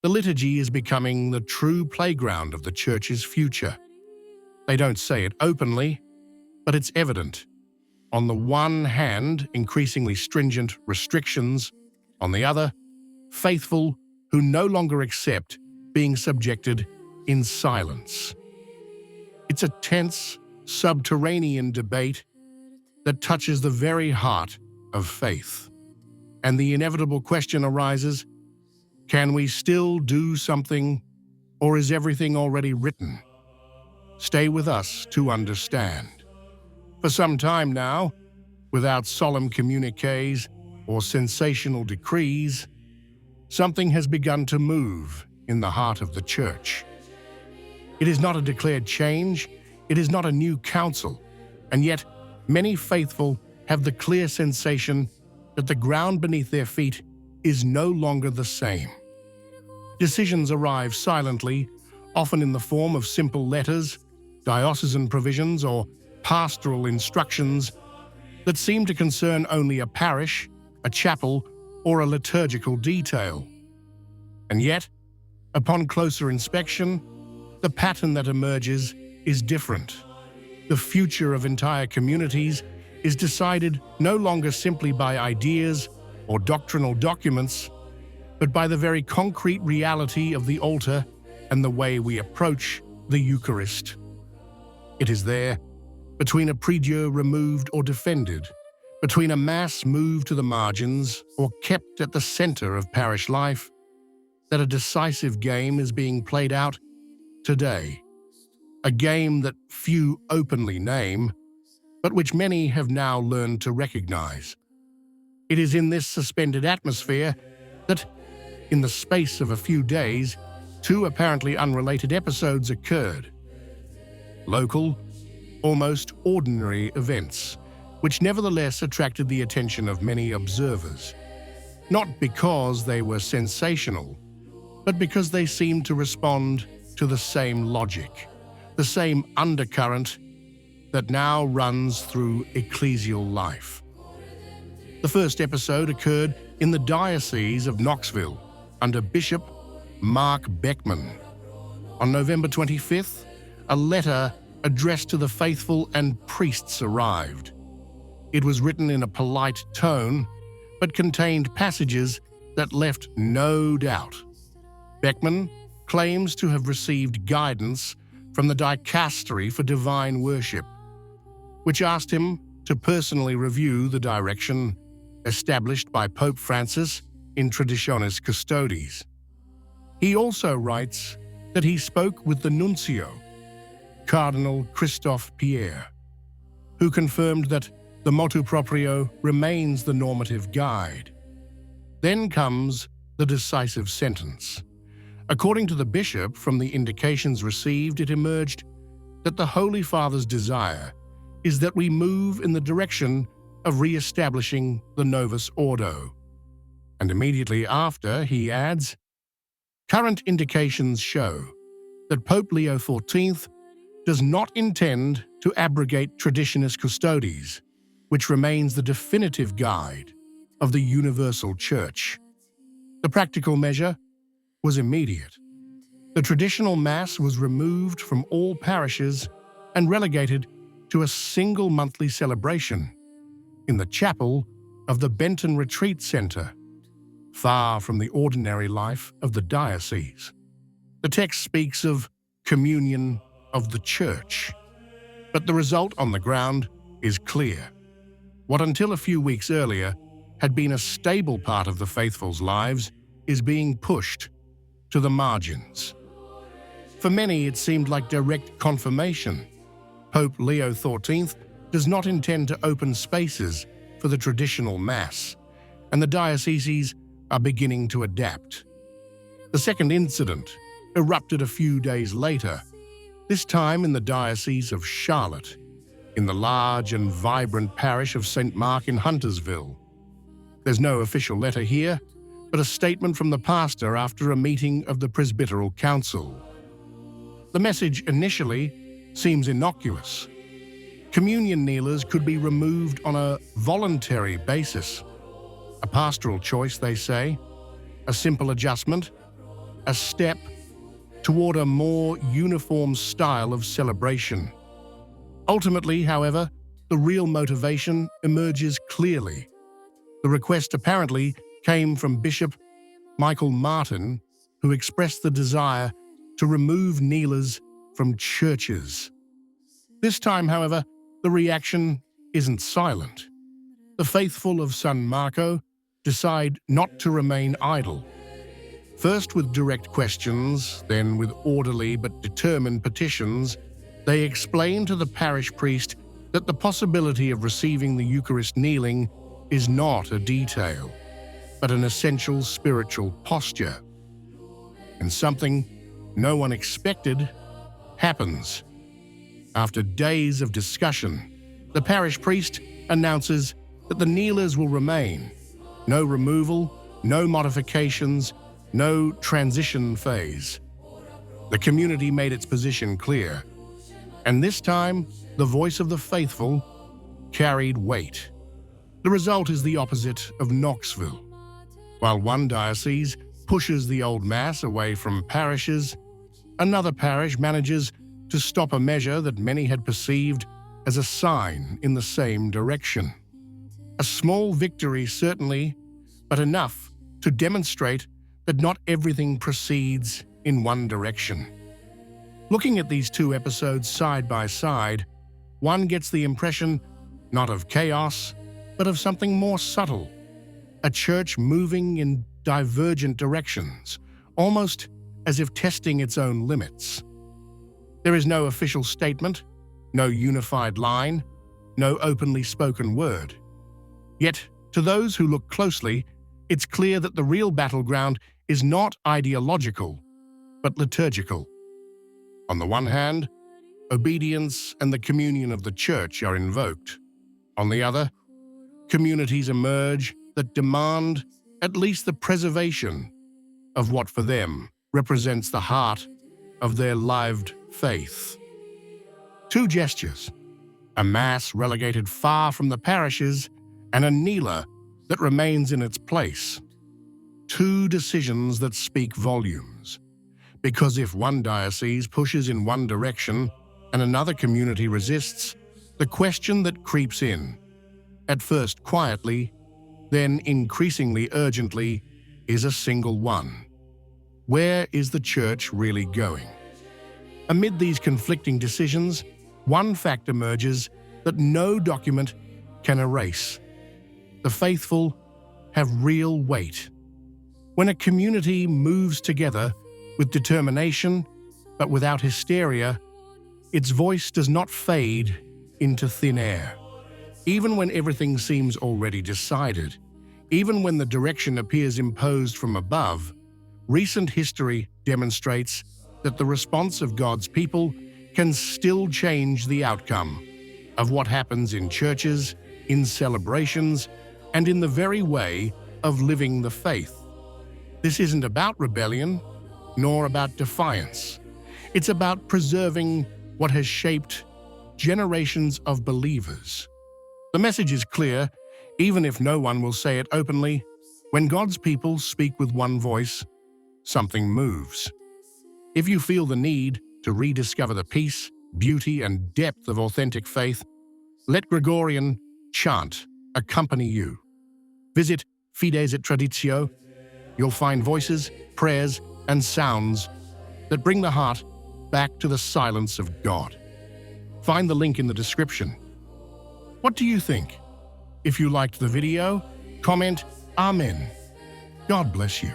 The liturgy is becoming the true playground of the Church's future. They don't say it openly, but it's evident. On the one hand, increasingly stringent restrictions. On the other, faithful who no longer accept being subjected in silence. It's a tense, subterranean debate that touches the very heart of faith. And the inevitable question arises, can we still do something, or is everything already written? Stay with us to understand. For some time now, without solemn communiques or sensational decrees, something has begun to move in the heart of the Church. It is not a declared change, it is not a new council, and yet many faithful have the clear sensation that the ground beneath their feet is no longer the same. Decisions arrive silently, often in the form of simple letters, diocesan provisions, or pastoral instructions that seem to concern only a parish, a chapel, or a liturgical detail. And yet, upon closer inspection, the pattern that emerges is different. The future of entire communities is decided no longer simply by ideas or doctrinal documents, but by the very concrete reality of the altar and the way we approach the Eucharist. It is there, between a prie-dieu removed or defended, between a Mass moved to the margins or kept at the center of parish life, that a decisive game is being played out today. A game that few openly name, but which many have now learned to recognize. It is in this suspended atmosphere that, in the space of a few days, two apparently unrelated episodes occurred. Local, almost ordinary events, which nevertheless attracted the attention of many observers. Not because they were sensational, but because they seemed to respond to the same logic, the same undercurrent that now runs through ecclesial life. The first episode occurred in the Diocese of Knoxville under Bishop Mark Beckman. On November 25th, a letter addressed to the faithful and priests arrived. It was written in a polite tone, but contained passages that left no doubt. Beckman claims to have received guidance from the Dicastery for Divine Worship, which asked him to personally review the direction established by Pope Francis in Traditionis Custodes. He also writes that he spoke with the nuncio, Cardinal Christophe Pierre, who confirmed that the motu proprio remains the normative guide. Then comes the decisive sentence. According to the bishop, from the indications received, it emerged that the Holy Father's desire is that we move in the direction of re-establishing the Novus Ordo. And immediately after, he adds, current indications show that Pope Leo XIV does not intend to abrogate Traditionis Custodes, which remains the definitive guide of the universal Church. The practical measure was immediate. The traditional Mass was removed from all parishes and relegated to a single monthly celebration in the chapel of the Benton Retreat Center, far from the ordinary life of the diocese. The text speaks of communion of the Church, but the result on the ground is clear. What until a few weeks earlier had been a stable part of the faithful's lives is being pushed to the margins. For many, it seemed like direct confirmation. Pope Leo XIV does not intend to open spaces for the traditional Mass, and the dioceses are beginning to adapt. The second incident erupted a few days later, this time in the Diocese of Charlotte, in the large and vibrant parish of St. Mark in Huntersville. There's no official letter here, but a statement from the pastor after a meeting of the Presbyteral Council. The message initially seems innocuous. Communion kneelers could be removed on a voluntary basis. A pastoral choice, they say, a simple adjustment, a step toward a more uniform style of celebration. Ultimately, however, the real motivation emerges clearly. The request apparently came from Bishop Michael Martin, who expressed the desire to remove kneelers from churches. This time, however, the reaction isn't silent. The faithful of San Marco decide not to remain idle. First with direct questions, then with orderly but determined petitions, they explain to the parish priest that the possibility of receiving the Eucharist kneeling is not a detail, but an essential spiritual posture. And something no one expected happens. After days of discussion, the parish priest announces that the kneelers will remain. No removal, no modifications, no transition phase. The community made its position clear, and this time, the voice of the faithful carried weight. The result is the opposite of Knoxville. While one diocese pushes the old Mass away from parishes, another parish manages to stop a measure that many had perceived as a sign in the same direction. A small victory, certainly, but enough to demonstrate that not everything proceeds in one direction. Looking at these two episodes side by side, one gets the impression not of chaos, but of something more subtle. A church moving in divergent directions, almost as if testing its own limits. There is no official statement, no unified line, no openly spoken word. Yet, to those who look closely, it's clear that the real battleground is not ideological, but liturgical. On the one hand, obedience and the communion of the Church are invoked. On the other, communities emerge that demand at least the preservation of what for them represents the heart of their lived faith. Two gestures, a Mass relegated far from the parishes and a kneeler that remains in its place. Two decisions that speak volumes. Because if one diocese pushes in one direction and another community resists, the question that creeps in, at first quietly, then increasingly urgently, is a single one. Where is the Church really going? Amid these conflicting decisions, one fact emerges that no document can erase. The faithful have real weight. When a community moves together with determination, but without hysteria, its voice does not fade into thin air. Even when everything seems already decided, even when the direction appears imposed from above, recent history demonstrates that the response of God's people can still change the outcome of what happens in churches, in celebrations, and in the very way of living the faith. This isn't about rebellion, nor about defiance. It's about preserving what has shaped generations of believers. The message is clear, even if no one will say it openly. When God's people speak with one voice, something moves. If you feel the need to rediscover the peace, beauty, and depth of authentic faith, let Gregorian chant accompany you. Visit Fides et Traditio. You'll find voices, prayers, and sounds that bring the heart back to the silence of God. Find the link in the description. What do you think? If you liked the video, comment Amen. God bless you.